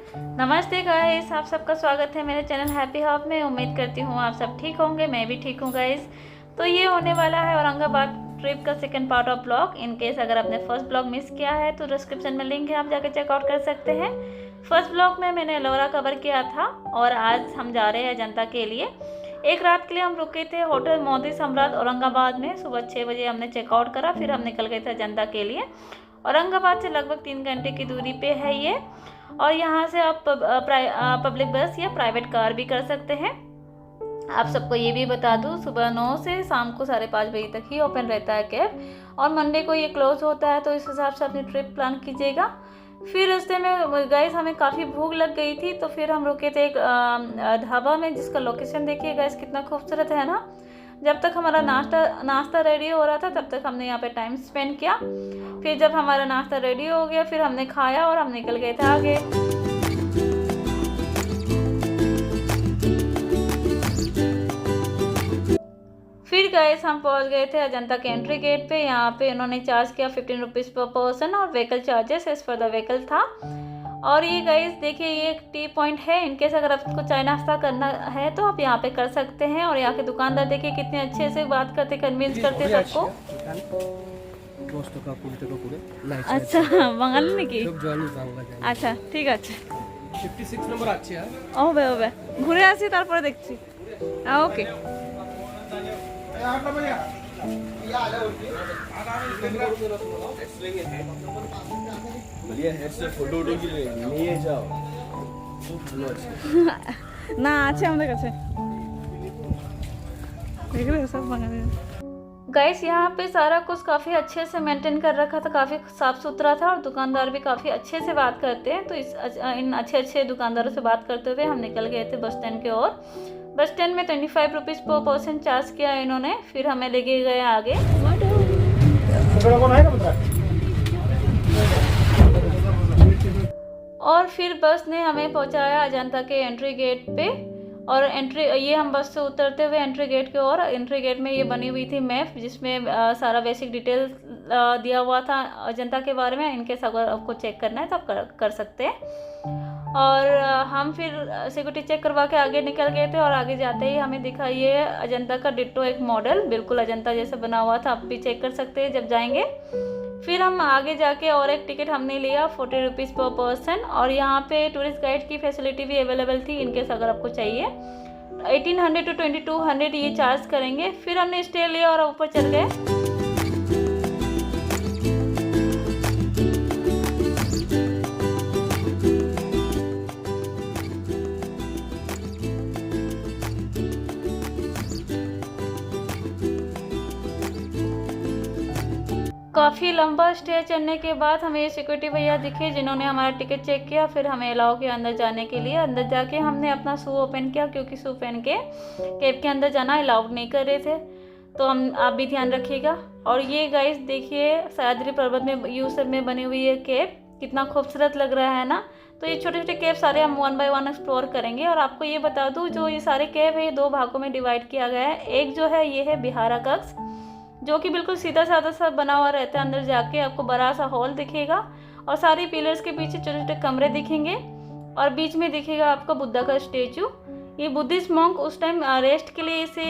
नमस्ते गाइस, आप सबका स्वागत है मेरे चैनल हैप्पी हब में। उम्मीद करती हूँ आप सब ठीक होंगे, मैं भी ठीक हूँ गाइस। तो ये होने वाला है औरंगाबाद ट्रिप का second part of blog. In case अगर आपने फर्स्ट ब्लॉग मिस किया है तो डिस्क्रिप्शन में लिंक है, आप जाकर चेकआउट कर सकते हैं। फर्स्ट ब्लॉग में मैंने एलोरा कवर किया था और आज हम जा रहे हैं अजंता के लिए। एक रात के लिए हम रुके थे होटल मोदी सम्राट औरंगाबाद में। सुबह 6 बजे हमने चेकआउट करा, फिर हम निकल गए थे अजंता के लिए। औरंगाबाद से लगभग 3 घंटे की दूरी पे है ये, और यहाँ से आप पब्लिक बस या प्राइवेट कार भी कर सकते हैं। आप सबको ये भी बता दूँ, सुबह 9 से शाम को 5:30 बजे तक ही ओपन रहता है कैब, और मंडे को ये क्लोज होता है। तो इस हिसाब से अपनी ट्रिप प्लान कीजिएगा। फिर रास्ते में गैस हमें काफ़ी भूख लग गई थी, तो फिर हम रुके थे एक ढाबा में, जिसका लोकेशन देखिए गैस कितना खूबसूरत है ना। जब तक हमारा नाश्ता रेडी हो रहा था तब तक हमने यहाँ पे टाइम स्पेंड किया। फिर जब हमारा नाश्ता रेडी हो गया फिर हमने खाया और हम निकल गए थे आगे। फिर गैस हम पहुँच गए थे अजंता के एंट्री गेट पे। यहाँ पे उन्होंने चार्ज किया 15 रुपीज़ पर पर्सन, और vehicle charges as per the vehicle था। और ये गाइस देखिए, ये एक टी पॉइंट है। इनकेस अगर आपको चाय नाश्ता करना है तो आप यहाँ पे कर सकते हैं। और यहाँ के दुकानदार देखिए कितने अच्छे से बात करते, कन्विंस करते सबको। अच्छा বাঙালি নাকি? আচ্ছা ঠিক আছে, 56 নম্বর আছে। ওবে ওবে ঘুরে আসি তারপরে দেখছি। ওকে। না আছে আমাদের কাছে, देख रहे हो सब बांग्लादेश। गाइस यहाँ पे सारा कुछ काफ़ी अच्छे से मेंटेन कर रखा था, काफ़ी साफ़ सुथरा था, और दुकानदार भी काफ़ी अच्छे से बात करते हैं। तो इन अच्छे दुकानदारों से बात करते हुए हम निकल गए थे बस स्टैंड की ओर। बस स्टैंड में 25 रुपीज़ पर पर्सन चार्ज किया इन्होंने। फिर हमें लेके गए आगे, और फिर बस ने हमें पहुंचाया अजंता के एंट्री गेट पे। और ये हम बस से उतरते हुए एंट्री गेट की ओर, एंट्री गेट में ये बनी हुई थी मैप, जिसमें सारा बेसिक डिटेल दिया हुआ था अजंता के बारे में। इनकेस अगर आपको चेक करना है तो आप कर सकते हैं। और हम फिर सिक्योरिटी चेक करवा के आगे निकल गए थे, और आगे जाते ही हमें दिखा ये अजंता का डिट्टो एक मॉडल, बिल्कुल अजंता जैसा बना हुआ था। आप भी चेक कर सकते हैं जब जाएंगे। फिर हम आगे जाके और एक टिकट हमने लिया 40 रुपीज़ पर पर्सन, और यहाँ पे टूरिस्ट गाइड की फैसिलिटी भी अवेलेबल थी। इनकेस अगर आपको चाहिए 1800 to 2200 ये चार्ज करेंगे। फिर हमने स्टे लिया और ऊपर चल गए। काफ़ी लंबा स्टे चढ़ने के बाद हमें ये सिक्योरिटी भैया दिखे, जिन्होंने हमारा टिकट चेक किया। फिर हमें अलाउ किया अंदर जाने के लिए। अंदर जाके हमने अपना शू ओपन किया, क्योंकि शू पहन के कैब के अंदर जाना अलाउड नहीं कर रहे थे। तो आप भी ध्यान रखिएगा। और ये गाइस देखिए, सह्याद्री पर्वत में यू शेप में बनी हुई है कैब, कितना खूबसूरत लग रहा है ना। तो ये छोटे छोटे कैब सारे हम 1 बाय 1 एक्सप्लोर करेंगे। और आपको ये बता दूँ, जो ये सारे कैब है ये 2 भागों में डिवाइड किया गया है। एक जो है ये है बिहारा कक्ष, जो कि बिल्कुल सीधा साधा सा बना हुआ रहता है। अंदर जाके आपको बड़ा सा हॉल दिखेगा, और सारी पिलर्स के पीछे छोटे छोटे कमरे दिखेंगे, और बीच में दिखेगा आपका बुद्धा का स्टेचू। ये बुद्धिस्ट मॉन्क उस टाइम रेस्ट के लिए इसे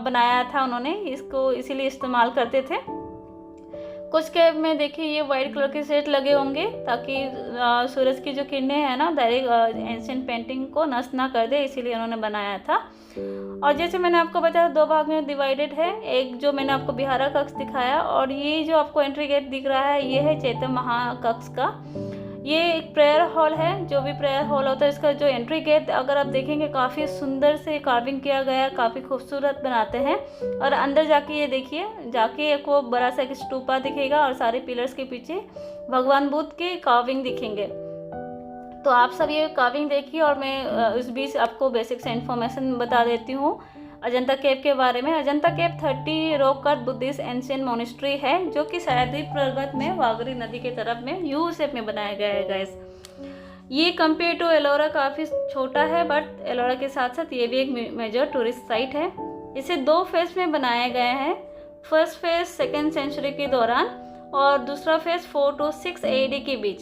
बनाया था उन्होंने, इसको इसीलिए इस्तेमाल करते थे। कुछ कैब में देखिए ये वाइट कलर के सेट लगे होंगे, ताकि सूरज की जो किरणें हैं ना डायरेक्ट एंशिएंट पेंटिंग को नष्ट ना कर दे, इसीलिए उन्होंने बनाया था। और जैसे मैंने आपको बताया 2 भाग में डिवाइडेड है। एक जो मैंने आपको बिहारा कक्ष दिखाया, और ये जो आपको एंट्री गेट दिख रहा है ये है चैत्य महाकक्ष का। ये एक प्रेयर हॉल है, जो भी प्रेयर हॉल होता है इसका जो एंट्री गेट अगर आप देखेंगे काफ़ी सुंदर से कार्विंग किया गया है, काफ़ी खूबसूरत बनाते हैं। और अंदर जाके ये देखिए, जाके आपको बड़ा सा एक स्तूपा दिखेगा, और सारे पिलर्स के पीछे भगवान बुद्ध के कार्विंग दिखेंगे। तो आप सब ये कार्विंग देखिए, और मैं इस बीच आपको बेसिक से इन्फॉर्मेशन बता देती हूँ अजंता केव के बारे में। अजंता केव 30 rock cut Buddhist ancient monastery है, जो कि सह्याद्री पर्वत में वागरी नदी के तरफ में यू शेप में बनाया गया है गाइस। ये कंपेयर टू एलोरा काफ़ी छोटा है, बट एलोरा के साथ साथ ये भी एक मेजर टूरिस्ट साइट है। इसे 2 फेज में बनाया गया है। फर्स्ट फेज 2nd सेंचुरी के दौरान, और दूसरा फेज 4 to 6 AD के बीच।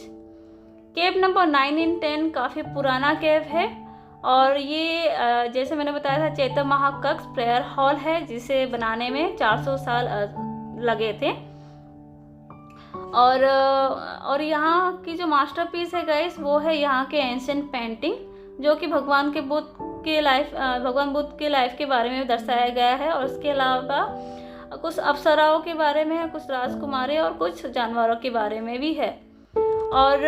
केव नंबर 9 इन 10 काफ़ी पुराना केव है और ये जैसे मैंने बताया था चैत्य महाकक्ष प्रेयर हॉल है जिसे बनाने में 400 साल लगे थे। और यहाँ की जो मास्टरपीस है गाइस वो है यहाँ के एंशिएंट पेंटिंग, जो कि भगवान बुद्ध के लाइफ के बारे में दर्शाया गया है। और इसके अलावा कुछ अप्सराओं के बारे में है, कुछ राजकुमारी और कुछ जानवरों के बारे में भी है। और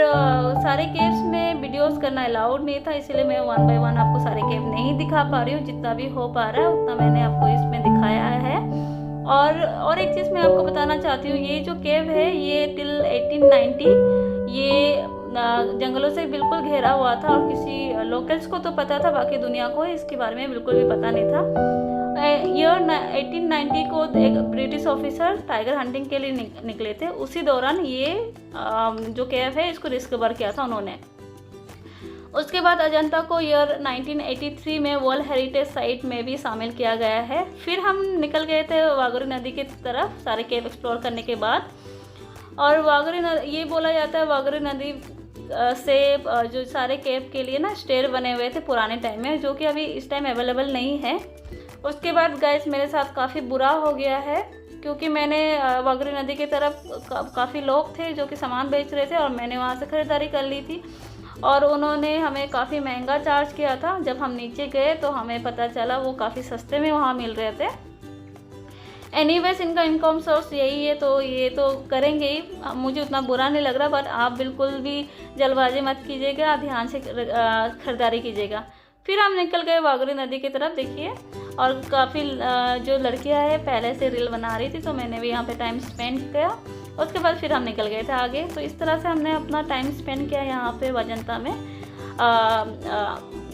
सारे केव्स में वीडियोस करना अलाउड नहीं था, इसीलिए मैं 1 बाय 1 आपको सारे केव नहीं दिखा पा रही हूँ। जितना भी हो पा रहा है उतना मैंने आपको इसमें दिखाया है। और एक चीज़ मैं आपको बताना चाहती हूँ, ये जो केव है ये टिल 1890 ये जंगलों से बिल्कुल घेरा हुआ था और किसी लोकल्स को तो पता था, बाकी दुनिया को इसके बारे में बिल्कुल भी पता नहीं था। ईयर 1890 को एक ब्रिटिश ऑफिसर टाइगर हंटिंग के लिए निकले थे, उसी दौरान ये जो केव है इसको डिस्कवर किया था उन्होंने। उसके बाद अजंता को ईयर 1983 में वर्ल्ड हेरिटेज साइट में भी शामिल किया गया है। फिर हम निकल गए थे वाघोरी नदी की तरफ सारे केव एक्सप्लोर करने के बाद। और ये बोला जाता है वाघोरी नदी से जो सारे केव के लिए ना स्टेयर बने हुए थे पुराने टाइम में, जो कि अभी इस टाइम अवेलेबल नहीं है। उसके बाद गाइस मेरे साथ काफ़ी बुरा हो गया है, क्योंकि मैंने वाघोरी नदी की तरफ काफ़ी लोग थे जो कि सामान बेच रहे थे और मैंने वहाँ से ख़रीदारी कर ली थी और उन्होंने हमें काफ़ी महंगा चार्ज किया था। जब हम नीचे गए तो हमें पता चला वो काफ़ी सस्ते में वहाँ मिल रहे थे। एनीवेज इनका इनकम सोर्स यही है तो ये तो करेंगे ही, मुझे उतना बुरा नहीं लग रहा। बट आप बिल्कुल भी जल्दबाजी मत कीजिएगा, ध्यान से खरीदारी कीजिएगा। फिर हम निकल गए वाघोरी नदी की तरफ, देखिए। और काफ़ी जो लड़कियां हैं पहले से रील बना रही थी तो मैंने भी यहाँ पे टाइम स्पेंड किया। उसके बाद फिर हम निकल गए थे आगे। तो इस तरह से हमने अपना टाइम स्पेंड किया यहाँ पे अजंता में।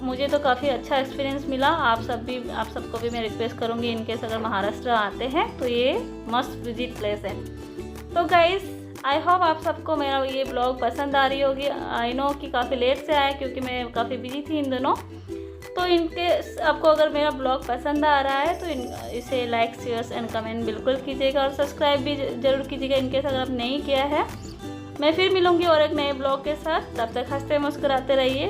मुझे तो काफ़ी अच्छा एक्सपीरियंस मिला। आप सबको भी मैं रिक्वेस्ट करूँगी इनकेस अगर महाराष्ट्र आते हैं तो ये मस्ट विजिट प्लेस है। तो गाइस आई होप आप सबको मेरा ये ब्लॉग पसंद आ रही होगी। आई नो कि काफ़ी लेट से आया क्योंकि मैं काफ़ी बिजी थी इन दिनों। तो इनके आपको अगर मेरा ब्लॉग पसंद आ रहा है तो इसे लाइक शेयर एंड कमेंट बिल्कुल कीजिएगा और सब्सक्राइब भी ज़रूर कीजिएगा इनकेस अगर आप नहीं किया है। मैं फिर मिलूँगी और एक नए ब्लॉग के साथ, तब तक हंसते मुस्कुराते रहिए।